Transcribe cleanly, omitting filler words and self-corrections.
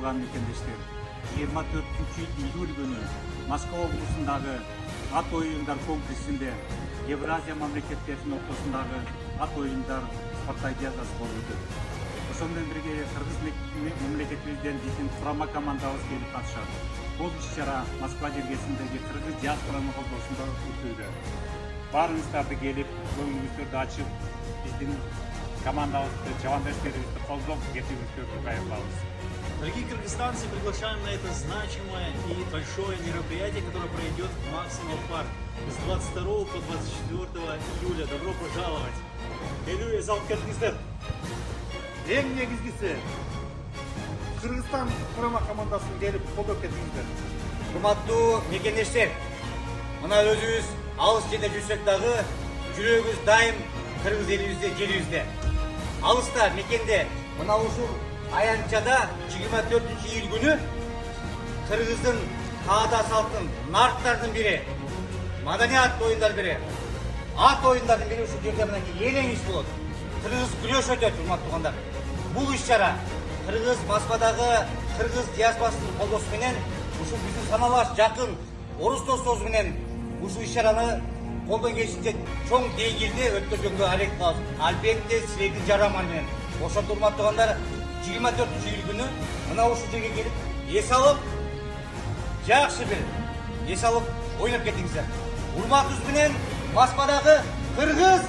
тууган мекендештер, 24-июль күнү Москва облусундагы ат оюндар комплексинде Евразия мамлекеттеринин ортосундагы ат оюндар спартакиадасы болуп өтөт. Ошол менен бирге Кыргыз мамлекетибизден биздин курама командабыз келип катышат. Бул иш-чара Москва жергесиндеги кыргыз диаспоранын колдоосунда өтүүдө. Баарыңыздарды келип, көңүлүңүздөрдү ачып, биздин командабызды, жабандаштерибизди колдоп кетүүңүздөрдү каалайбыз. Дорогие кыргызстанцы, приглашаем на это значимое и большое мероприятие, которое пройдет в Максимал Парк с 22 по 24 июля. Добро пожаловать! Келүүгө алып келдиңиздер. Эң негизгиси Кыргызстан курама командасын келип колдоп кетиңиздер. Урматтуу мекендештер, мына өзүбүз алыс жерде жүрсөк дагы жүрөгүбүз дайым кыргыз элибизде, жерибизде. Алыста мекенде мына ушул аянтчада 24-июль күнү кыргыздын таада салттын нарттардын бири, маданият оюндар бири, ат оюндардын бири ушул жерде мынакей эрең иш болот. Кыргыз күрөш өтөт, урматтуу туугандар. Бул иш-чара Кыргыз Москвадагы кыргыз диаспорасынын колдоосу менен ушул биздин саналаш жакын орус досторубуз менен ушул иш-чараны колдон келишинче чоң деңгээлде өткөзгөнгө аракет кылабыз. Албетте силердин жардамыңар менен. Ошондо урматтуу туугандар, 24-июль күнү мына ушул жерге келип эс алып, жакшы бир эс алып ойноп кетиңиздер. Урматыбыз менен Москвадагы кыргыз